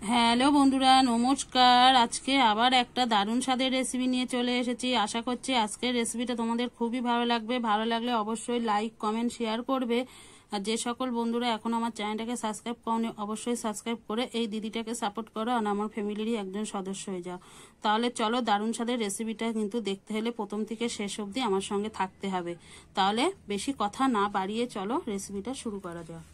Hello বন্ধুরা, নমস্কার। আজকে আবার একটা দারুণ স্বাদের রেসিপি নিয়ে চলে এসেছি। আশা করছি আজকের রেসিপিটা তোমাদের খুবই ভালো লাগবে। ভালো লাগলে অবশ্যই লাইক, কমেন্ট, শেয়ার করবে। আর যে সকল বন্ধুরা এখন আমার চ্যানেলটাকে সাবস্ক্রাইব করনি, অবশ্যই সাবস্ক্রাইব করে এই দিদিটাকে সাপোর্ট করো আর আমার ফ্যামিলিরই একজন সদস্য হয়ে যাও। তাহলে চলো, দারুণ স্বাদের রেসিপিটা কিন্তু দেখতে হলে প্রথম থেকে শেষ অবধি আমার সঙ্গে থাকতে হবে। তাহলে বেশি কথা না বাড়িয়ে চলো রেসিপিটা শুরু করা যাক।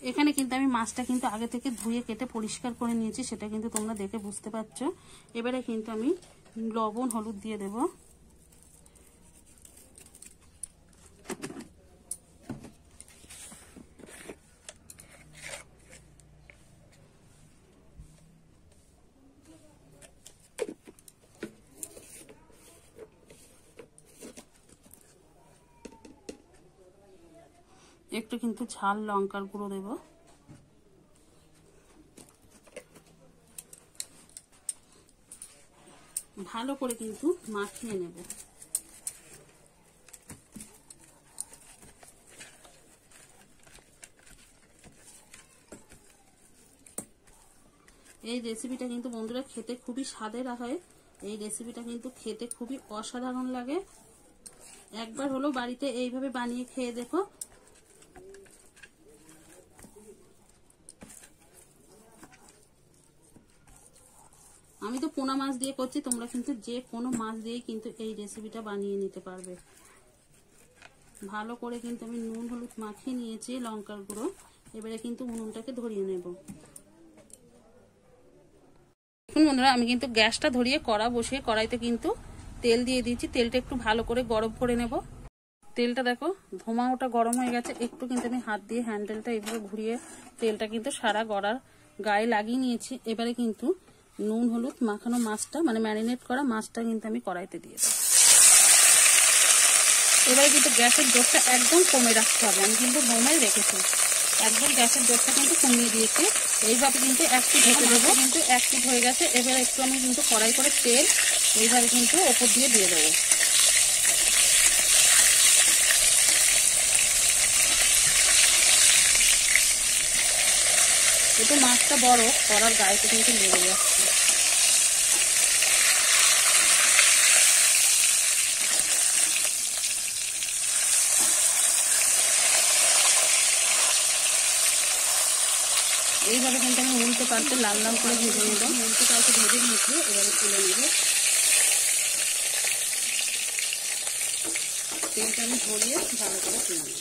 এখানে কিন্তু আমি মাছটা কিন্তু আগে থেকে ধুয়ে কেটে পরিষ্কার করে নিয়েছি, সেটা কিন্তু তোমরা দেখে বুঝতে পারছো। এবারে কিন্তু আমি লবণ হলুদ দিয়ে দেব। একটু কিন্তু ঝাল লঙ্কার গুঁড়ো দেব। ভালো করে কিন্তু মাখিয়ে নেব। এই রেসিপিটা কিন্তু বন্ধুরা খেতে খুবই স্বাদের হয়। এই রেসিপিটা কিন্তু খেতে খুবই অসাধারণ লাগে। একবার হলো বাড়িতে এইভাবে বানিয়ে খেয়ে দেখো। আমি তো পোনা মাছ দিয়ে করছি, তোমরা কিন্তু যে কোনো মাছ দিয়েই কিন্তু এই রেসিপিটা বানিয়ে নিতে পারবে। ভালো করে কিন্তু আমি নুন হলুদ মাখিয়ে নিয়েছি, লঙ্কার গুঁড়ো। এবারে কিন্তু উনুনটাকে ধরিয়ে নেব। এখন বন্ধুরা আমি কিন্তু গ্যাসটা ধরিয়ে কড়া বসিয়ে কড়াইতে কিন্তু তেল দিয়ে দিয়েছি। তেলটা একটু ভালো করে গরম করে নেব। তেলটা দেখো ধোঁয়াটা গরম হয়ে গেছে। একটু কিন্তু আমি হাত দিয়ে হ্যান্ডেলটা এইভাবে ঘুরিয়ে তেলটা কিন্তু সারা গড়ার গায়ে লাগিয়ে নিয়েছি। এবারে কিন্তু নুন হলুদ মাখানো মাছটা, মানে ম্যারিনেট করা মাছটা কিন্তু আমি কড়াইতে দিয়ে দেবো। এবারে কিন্তু গ্যাসের জোরটা একদম কমে রাখতে হবে। আমি কিন্তু কমেই রেখেছি, একদম গ্যাসের জোরটা কিন্তু কমিয়ে দিয়েছি। এইভাবে কিন্তু একটু ঢেকে দেবো। কিন্তু একটু হয়ে গেছে। এবারে একটু আমি কিন্তু কড়াই করে তেল এইভাবে কিন্তু ওপর দিয়ে দেবো। একটু মাছটা বড় কড়ার গায়েতে কিন্তু লেগে যাচ্ছে। এইভাবে কিন্তু আমি উল্টে পাল্টে লাল লাল করে ভেজে নেব। উল্টে পাল্টে ভেজে নিয়েছি, এবারে তুলে নেব। তেলটা আমি ধরিয়ে ভালো করে তুলে নেব।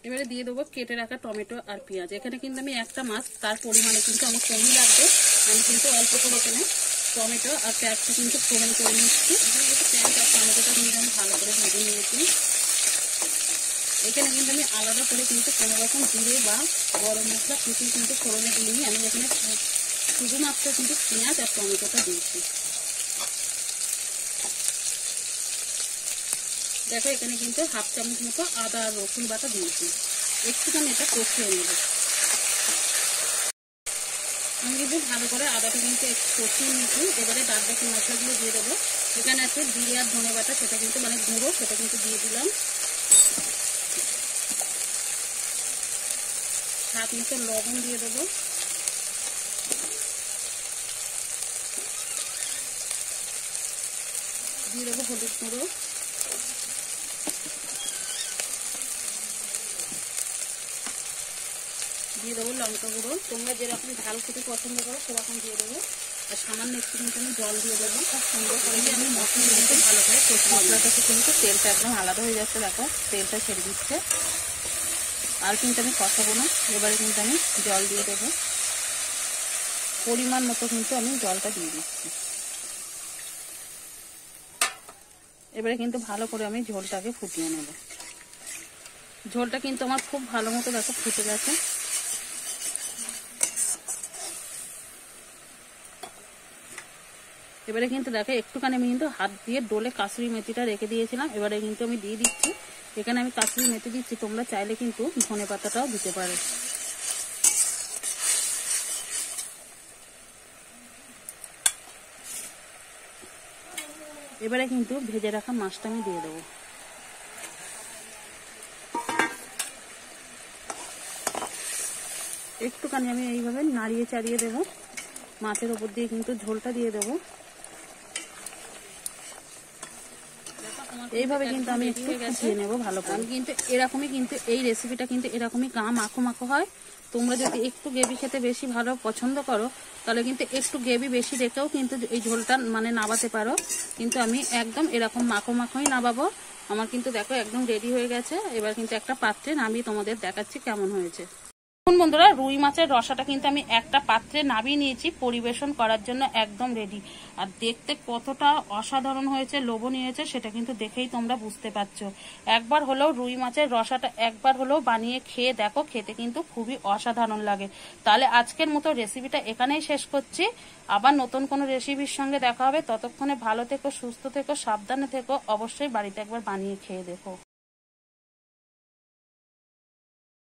এবারে দিয়ে দেবো কেটে রাখা টমেটো আর পেঁয়াজ। এখানে কিন্তু আমি একটা মাছ, তার পরিমাণে কিন্তু আমার কমই লাগবে। আমি কিন্তু অল্প করে এখানে টমেটো আর পেঁয়াজটা কিন্তু ফোড়ন করে নিচ্ছি। পেঁয়াজ আর টমেটোটা কিন্তু আমি ভালো করে ভেজে নিয়েছি। এখানে কিন্তু আমি আলাদা করে কিন্তু কোনো রকম জিরে বা গরম মশলা কিছু কিন্তু ফোড়নে দিইনি। আমি এখানে শুধুমাত্র কিন্তু পেঁয়াজ আর টমেটোটা দিয়েছি। দেখো এখানে কিন্তু হাফ চামচ মতো আদা আর রসুন বাটা দিয়েছি। একটুখানি এটা কষিয়ে নেব। আমি কিন্তু ভালো করে আদাটা কিন্তু একটু কষিয়ে নিয়েছি। এবারে বাদ বাকি মশলাগুলো দিয়ে দেবো। এখানে আছে জিরে আর ধনে বাটা, সেটা কিন্তু মানে গুঁড়ো, সেটা কিন্তু দিয়ে দিলাম। স্বাদ মতো লবণ দিয়ে দেবো। দিয়ে দেবো হলুদ গুঁড়ো। দিয়ে দেবো লঙ্কা গুঁড়ো। তোমরা যেরকম ঝাল খেতে পছন্দ করো সেরকম দিয়ে দেবো। আর সামান্য একটু কিন্তু আমি জল দিয়ে দেবো। খুব সুন্দর করে আমি মশলা কিন্তু ভালো করে কষি। মশলা থেকে কিন্তু তেলটা একদম আলাদা হয়ে যাচ্ছে। দেখো তেলটা ছেড়ে দিচ্ছে। আর কিন্তু আমি কষাবো না। এবারে কিন্তু আমি জল দিয়ে দেবো। পরিমাণ মতো কিন্তু আমি জলটা দিয়ে দিচ্ছি। এবারে কিন্তু ভালো করে আমি ঝোলটাকে ফুটিয়ে নেব। ঝোলটা কিন্তু আমার খুব ভালো মতো দেখো ফুটে গেছে। এবারে কিন্তু দেখো একটুখানি আমি কিন্তু হাত দিয়ে ডোলে কাসুরি মেথিটা রেখে দিয়েছিলাম। এবারে কিন্তু আমি দিয়ে দিচ্ছি। এখানে আমি কাসুরি মেথি দিচ্ছি, তোমরা চাইলে কিন্তু ধনে পাতাটাও দিতে পারো। এবারে কিন্তু ভেজে রাখা মাছটা আমি দিয়ে দেবো। একটুখানি আমি এইভাবে নাড়িয়ে চাড়িয়ে দেবো। মাছের ওপর দিয়ে কিন্তু ঝোলটা দিয়ে দেবো। এইভাবে কিন্তু আমি একটু ফুটিয়ে নেবো ভালো করে। আমি কিন্তু এরকমই, কিন্তু এই রেসিপিটা কিন্তু এরকমই গা মাখো মাখো হয়। তোমরা যদি একটু গ্রেভি খেতে বেশি ভালো পছন্দ করো তাহলে কিন্তু একটু গ্রেভি বেশি রেখেও কিন্তু এই ঝোলটা মানে নাবাতে পারো, কিন্তু আমি একদম এরকম মাখো মাখোই নাবাবো। আমার কিন্তু দেখো একদম রেডি হয়ে গেছে। এবার কিন্তু একটা পাত্রে নামিয়ে তোমাদের দেখাচ্ছি কেমন হয়েছে। বন্ধুরা, রুই মাছের রসাটা কিন্তু আমি একটা পাত্রে নামিয়ে নিয়েছি, পরিবেশন করার জন্য একদম রেডি। আর দেখতে কতটা অসাধারণ হয়েছে, লোভনীয় হয়েছে সেটা কিন্তু দেখেই তোমরা বুঝতে পারছো। একবার হলেও রুই মাছের রসাটা একবার হলেও বানিয়ে খেয়ে দেখো, খেতে কিন্তু খুবই অসাধারণ লাগে। তাহলে আজকের মতো রেসিপিটা এখানেই শেষ করছি। আবার নতুন কোনো রেসিপির সঙ্গে দেখা হবে। ততক্ষণে ভালো থেকো, সুস্থ থেকো, সাবধানে থেকো। অবশ্যই বাড়িতে একবার বানিয়ে খেয়ে দেখো।